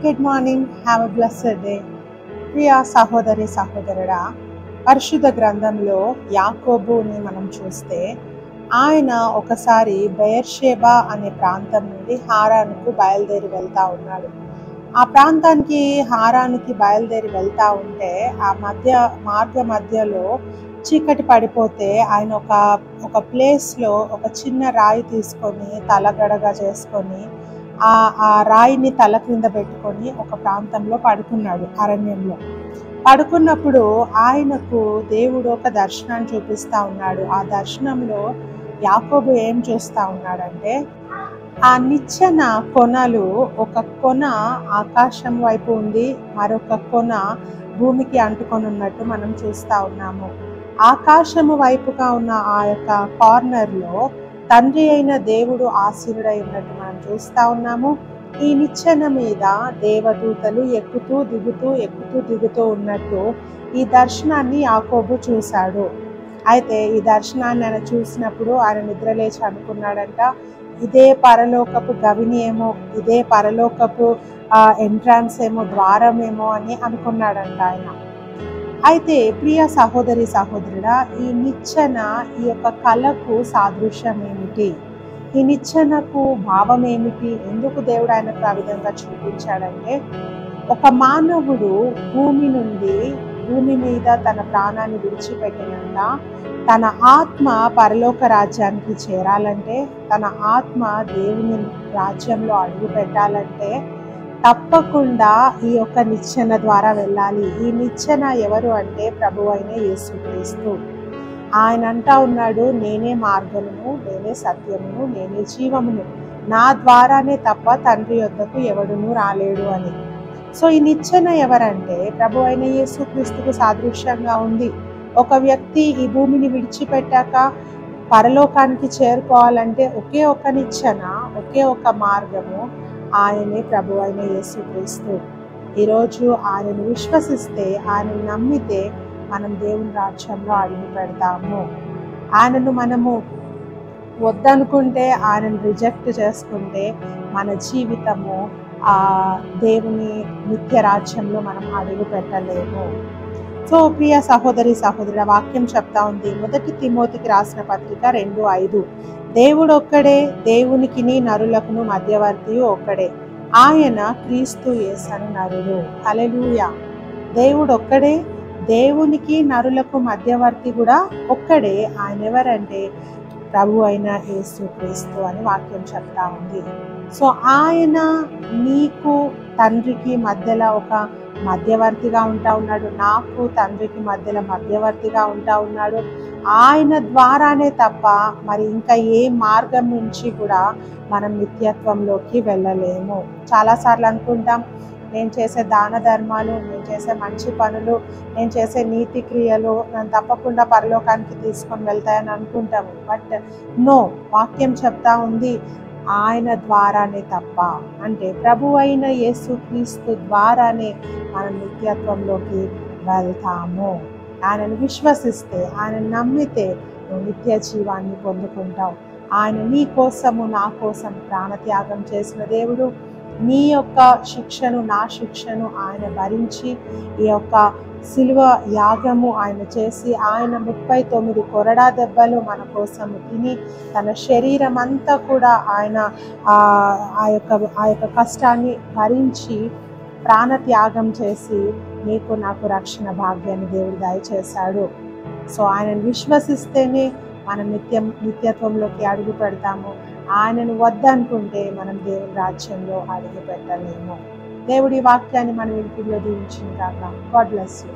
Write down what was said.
Good morning, have a blessed day. ప్రియ సహోదరి సహోదరుడా, పరిశుద్ధ గ్రంథంలో యాకోబుని మనం చూస్తే ఆయన ఒకసారి బెయేర్షెబా అనే ప్రాంతం నుండి హారానుకు బయలుదేరి వెళ్తా ఉన్నాడు. ఆ ప్రాంతానికి హారానికి బయలుదేరి వెళ్తా ఉంటే ఆ మార్గ మధ్యలో చీకటి పడిపోతే ఆయన ఒక ప్లేస్లో ఒక చిన్న రాయి తీసుకొని తలగడగా చేసుకొని ఆ రాయిని తల క్రింద పెట్టుకొని ఒక ప్రాంతంలో పడుకున్నాడు. అరణ్యంలో పడుకున్నప్పుడు ఆయనకు దేవుడు ఒక దర్శనాన్ని చూపిస్తా ఉన్నాడు. ఆ దర్శనంలో యాకోబు ఏం చూస్తా ఉన్నాడంటే, ఆ నిచ్చెన కొనలు, ఒక కొన ఆకాశం వైపు ఉంది, మరొక కొన భూమికి అంటుకొని ఉన్నట్టు మనం చూస్తా ఉన్నాము. ఆకాశము వైపుగా ఉన్న ఆ యొక్క కార్నర్లో తండ్రి అయిన దేవుడు ఆసీనుడై ఉన్నట్టు మనం చూస్తా ఉన్నాము. ఈ నిచ్చెన మీద దేవదూతలు ఎక్కుతూ దిగుతూ ఉన్నట్టు ఈ దర్శనాన్ని యాకోబు చూశాడు. అయితే ఈ దర్శనాన్ని ఆయన చూసినప్పుడు ఆయన నిద్రలేచి అనుకున్నాడంట, ఇదే పరలోకపు గవిని ఏమో, ఇదే పరలోకపు ఎంట్రాన్స్ ఏమో, ద్వారమేమో అని అనుకున్నాడంట ఆయన. అయితే ప్రియ సహోదరి సహోదరుడా, ఈ నిచ్చెన ఈ యొక్క కళకు సాదృశ్యం ఏమిటి? ఈ నిచ్చెనకు భావం ఏమిటి? ఎందుకు దేవుడు ఆయనకు ఆ విధంగా చూపించాడంటే, ఒక మానవుడు భూమి మీద తన ప్రాణాన్ని విడిచిపెట్టినాక తన ఆత్మ పరలోక రాజ్యానికి చేరాలంటే, తన ఆత్మ దేవుని రాజ్యంలో అడుగు పెట్టాలంటే తప్పకుండా ఈ యొక్క నిచ్చెన ద్వారా వెళ్ళాలి. ఈ నిచ్చెన ఎవరు అంటే ప్రభు అయిన యేసుక్రీస్తు. ఆయన అంటా ఉన్నాడు, నేనే మార్గమును, నేనే సత్యమును, నేనే జీవమును, నా ద్వారానే తప్ప తండ్రి యొద్దకు ఎవడునూ రాలేడు అని. సో ఈ నిచ్చెన ఎవరంటే ప్రభు అయిన యేసుక్రీస్తుకు సాదృశ్యంగా ఉంది. ఒక వ్యక్తి ఈ భూమిని విడిచిపెట్టాక పరలోకానికి చేరుకోవాలంటే ఒకే ఒక నిచ్చెన, ఒకే ఒక మార్గము, ఆయనే ప్రభు అయిన యేసుక్రీస్తు. ఈరోజు ఆయనను విశ్వసిస్తే, ఆయనను నమ్మితే మనం దేవుని రాజ్యంలో అడుగు పెడతాము. ఆయనను మనము వద్దనుకుంటే, ఆయనను రిజెక్ట్ చేసుకుంటే మన జీవితము దేవుని నిత్య రాజ్యంలో మనం అడుగు పెట్టలేము. సో ప్రియ సహోదరి సహోదరుల, వాక్యం చెప్తా ఉంది, 1 తిమోతికి రాసిన పత్రిక 2:5, దేవుడు ఒక్కడే, దేవునికిని నరులకును మధ్యవర్తి ఒక్కడే, ఆయన క్రీస్తు యేసు నరుడు. హల్లెలూయా. దేవుడు ఒక్కడే, దేవునికి నరులకు మధ్యవర్తి కూడా ఒక్కడే. ఆయన ఎవరంటే ప్రభు అయిన యేసుక్రీస్తు అని వాక్యం చెప్తా ఉంది. సో ఆయన నీకు తండ్రికి మధ్యలో ఒక మధ్యవర్తిగా ఉంటా ఉన్నాడు, నాకు తండ్రికి మధ్యలో మధ్యవర్తిగా ఉంటా ఉన్నాడు. ఆయన ద్వారానే తప్ప మరి ఇంకా ఏ మార్గం నుంచి కూడా మనం నిత్యత్వంలోకి వెళ్ళలేము. చాలాసార్లు అనుకుంటాం, నేను చేసే దాన ధర్మాలు, నేను చేసే మంచి పనులు, నేను చేసే నీతి క్రియలు నన్ను తప్పకుండా పరలోకానికి తీసుకొని వెళ్తాయని అనుకుంటాము. బట్ నో, వాక్యం చెప్తా ఉంది ఆయన ద్వారానే తప్ప, అంటే ప్రభు అయిన యేసుక్రీస్తు ద్వారానే మనం నిత్యత్వంలోకి వెళ్తాము. ఆయనను విశ్వసిస్తే, ఆయనను నమ్మితే నువ్వు నిత్య జీవాన్ని పొందుకుంటావు. ఆయన నీ కోసము, నా కోసం ప్రాణత్యాగం చేసిన దేవుడు. నీ యొక్క శిక్షను, నా శిక్షను ఆయన భరించి ఈ యొక్క సిలువ యాగము ఆయన చేసి, ఆయన 39 కొరడా దెబ్బలు మన కోసము తిని, తన శరీరం అంతా కూడా ఆయన ఆ యొక్క కష్టాన్ని భరించి ప్రాణత్యాగం చేసి నీకు నాకు రక్షణ భాగ్యాన్ని దేవుడు దయచేశాడు. సో ఆయనను విశ్వసిస్తేనే మనం నిత్యత్వంలోకి అడుగు పెడతాము. ఆయనను వద్దనుకుంటే మనం దేవుని రాజ్యంలో అడుగు పెట్టలేము. దేవుడి వాక్యాన్ని మనం ఇంటిలో దీవించిన కాక. God bless you.